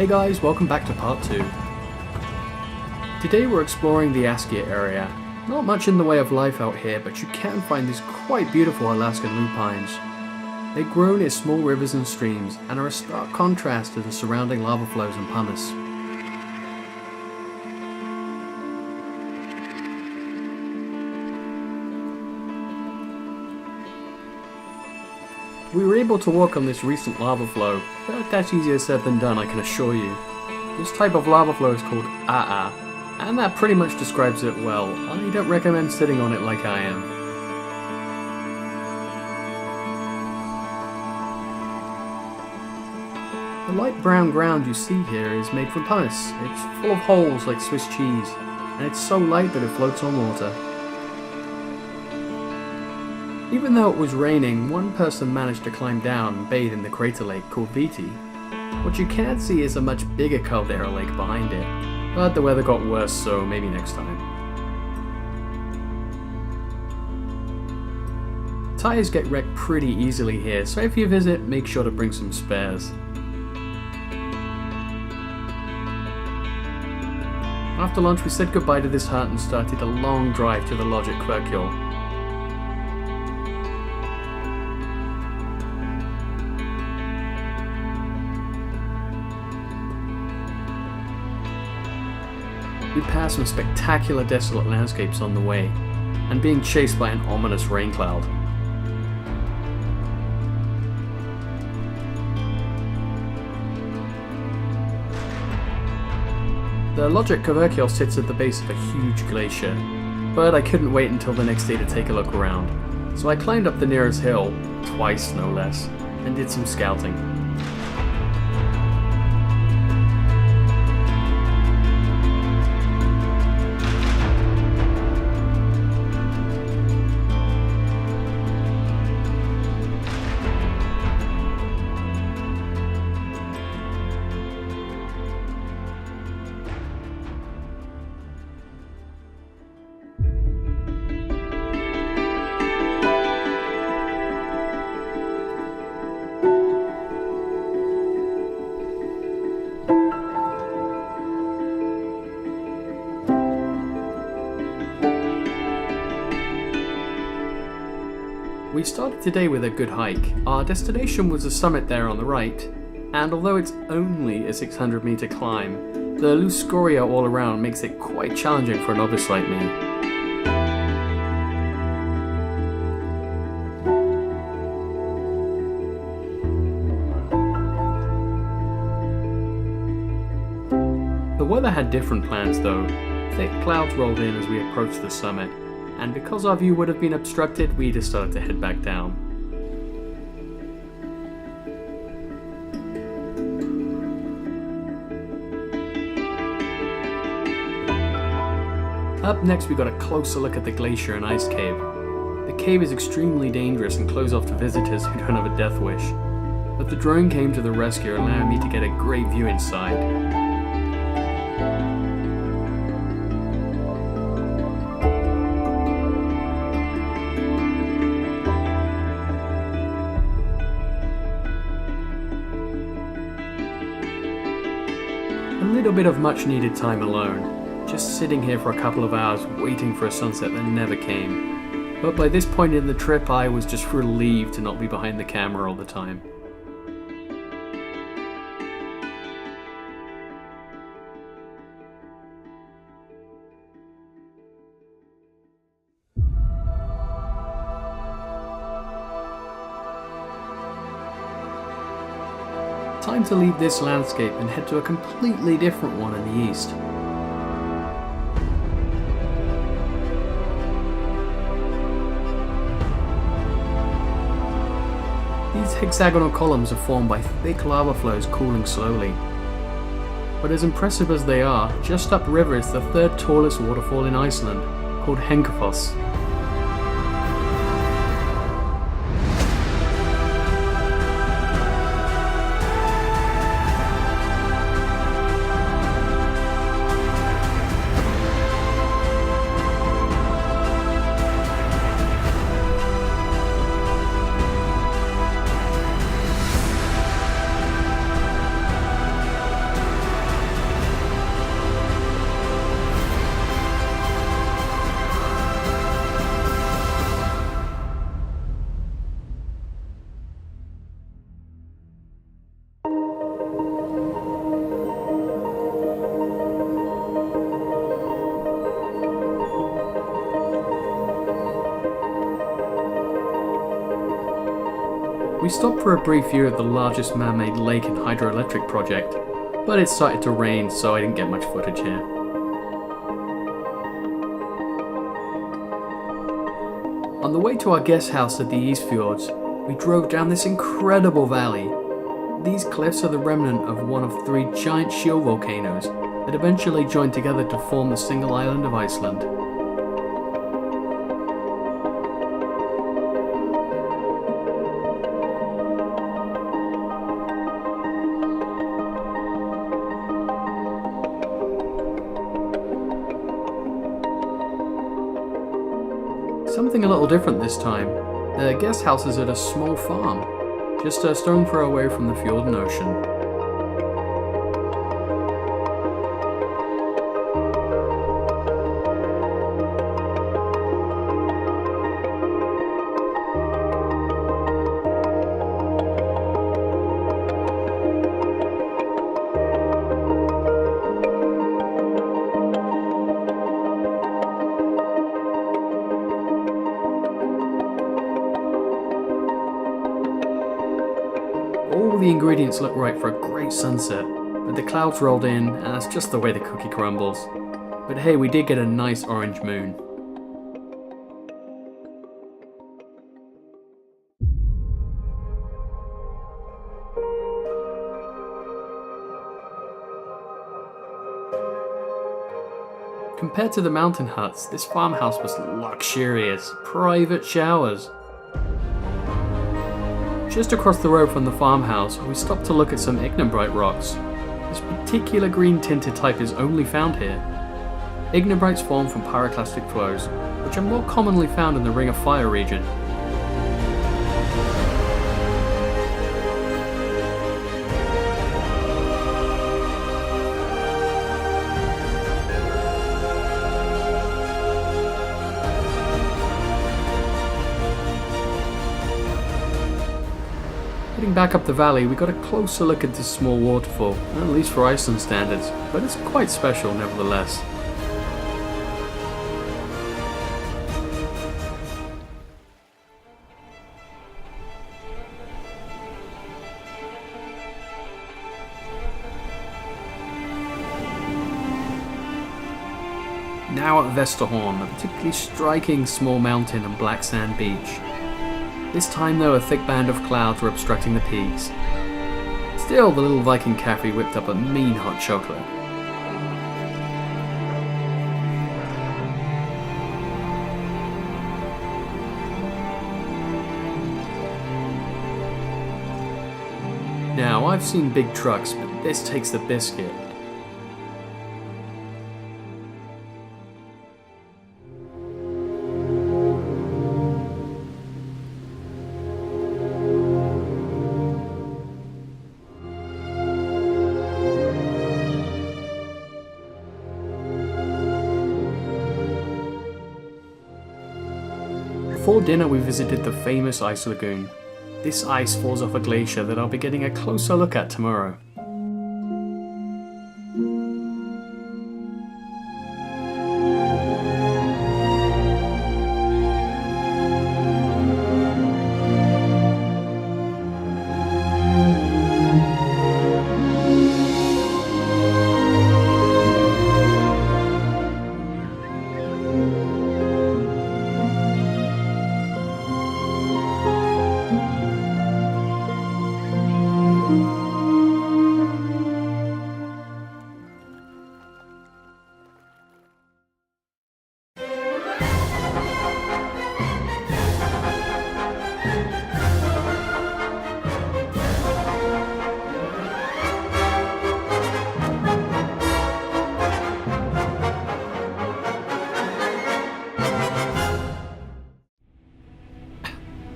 Hey guys, welcome back to part 2. Today we're exploring the Ostia area. Not much in the way of life out here, but you can find these quite beautiful Alaskan lupines. They grow near small rivers and streams, and are a stark contrast to the surrounding lava flows and pumice. We were able to walk on this recent lava flow, but that's easier said than done, I can assure you. This type of lava flow is called A'a, and that pretty much describes it well. I don't recommend sitting on it like I am. The light brown ground you see here is made from pumice. It's full of holes like Swiss cheese, and it's so light that it floats on water. Even though it was raining, one person managed to climb down and bathe in the crater lake called Viti. What you can't see is a much bigger caldera lake behind it, but the weather got worse, so maybe next time. Tires get wrecked pretty easily here, so if you visit, make sure to bring some spares. After lunch we said goodbye to this hut and started a long drive to the lodge at Kverkjol. We passed some spectacular desolate landscapes on the way, and being chased by an ominous rain cloud. The lodge at Kverkjol sits at the base of a huge glacier, but I couldn't wait until the next day to take a look around, so I climbed up the nearest hill, twice no less, and did some scouting. We started today with a good hike. Our destination was the summit there on the right, and although it's only a 600 meter climb, the loose scoria all around makes it quite challenging for a novice like me. The weather had different plans though. Thick clouds rolled in as we approached the summit, and because our view would have been obstructed, we decided to head back down. Up next we got a closer look at the glacier and ice cave. The cave is extremely dangerous and closed off to visitors who don't have a death wish, but the drone came to the rescue, allowing me to get a great view inside. A little bit of much needed time alone, just sitting here for a couple of hours waiting for a sunset that never came. But by this point in the trip I was just relieved to not be behind the camera all the time. Time to leave this landscape and head to a completely different one in the east. These hexagonal columns are formed by thick lava flows cooling slowly. But as impressive as they are, just upriver is the third tallest waterfall in Iceland, called Hengifoss. We stopped for a brief view of the largest man-made lake and hydroelectric project, but it started to rain, so I didn't get much footage here. On the way to our guest house at the East Fjords, we drove down this incredible valley. These cliffs are the remnant of one of 3 giant shield volcanoes that eventually joined together to form the single island of Iceland. Something a little different this time. The guest house is at a small farm, just a stone throw away from the fjord and ocean. All the ingredients look right for a great sunset, but the clouds rolled in and that's just the way the cookie crumbles. But hey, we did get a nice orange moon. Compared to the mountain huts, this farmhouse was luxurious. Private showers. Just across the road from the farmhouse, we stopped to look at some ignimbrite rocks. This particular green tinted type is only found here. Ignimbrites form from pyroclastic flows, which are more commonly found in the Ring of Fire region. Heading back up the valley, we got a closer look at this small waterfall, at least for Iceland standards, but it's quite special nevertheless. Now at Vesterhorn, a particularly striking small mountain and black sand beach. This time though, a thick band of clouds were obstructing the peaks. Still, the little Viking cafe whipped up a mean hot chocolate. Now, I've seen big trucks, but this takes the biscuit. Before dinner we visited the famous ice lagoon. This ice falls off a glacier that I'll be getting a closer look at tomorrow.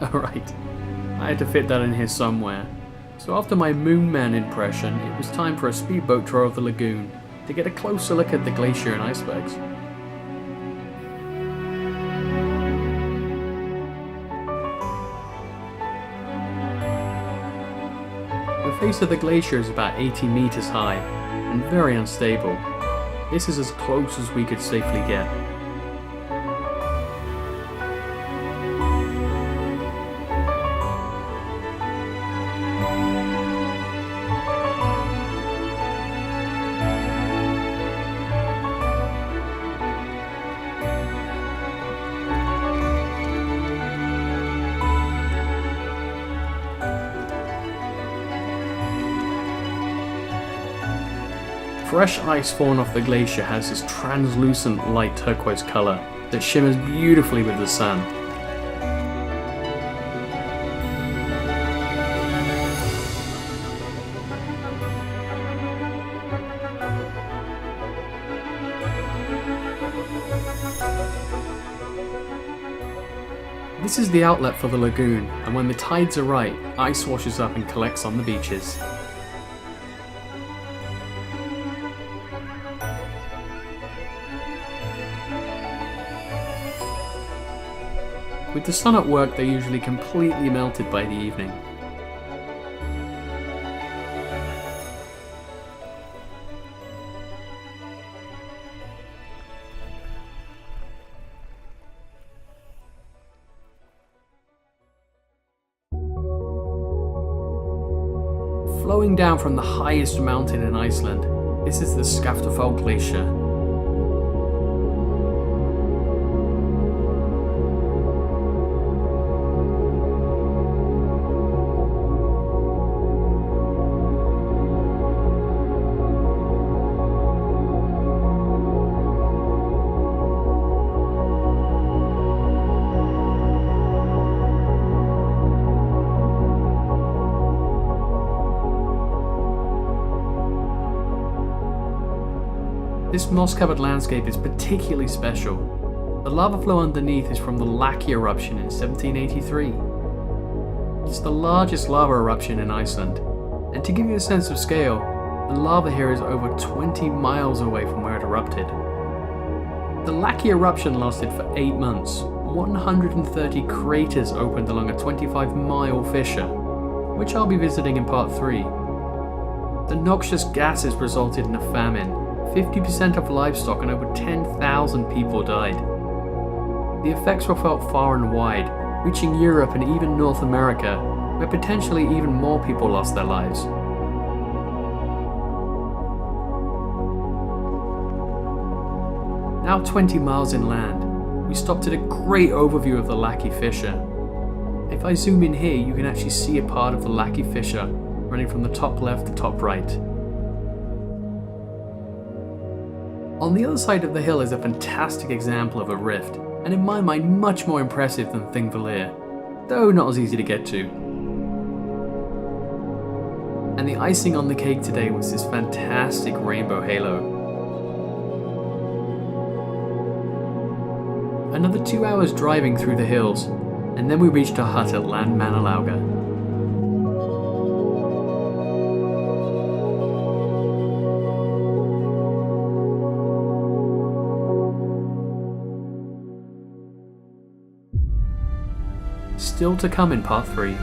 Alright, I had to fit that in here somewhere. So after my Moon Man impression, it was time for a speedboat tour of the lagoon, to get a closer look at the glacier and icebergs. The face of the glacier is about 80 meters high, and very unstable. This is as close as we could safely get. Fresh ice fallen off the glacier has this translucent light turquoise colour that shimmers beautifully with the sun. This is the outlet for the lagoon, and when the tides are right, ice washes up and collects on the beaches. With the sun at work, they're usually completely melted by the evening. Flowing down from the highest mountain in Iceland, this is the Skaftafell Glacier. This moss-covered landscape is particularly special. The lava flow underneath is from the Laki eruption in 1783. It's the largest lava eruption in Iceland, and to give you a sense of scale, the lava here is over 20 miles away from where it erupted. The Laki eruption lasted for 8 months. 130 craters opened along a 25-mile fissure, which I'll be visiting in part 3. The noxious gases resulted in a famine. 50% of livestock and over 10,000 people died. The effects were felt far and wide, reaching Europe and even North America, where potentially even more people lost their lives. Now 20 miles inland, we stopped at a great overview of the Laki fissure. If I zoom in here, you can actually see a part of the Laki fissure running from the top left to top right. On the other side of the hill is a fantastic example of a rift, and in my mind much more impressive than Thingvellir, though not as easy to get to. And the icing on the cake today was this fantastic rainbow halo. Another 2 hours driving through the hills, and then we reached our hut at Landmannalauga. Still to come in part 3.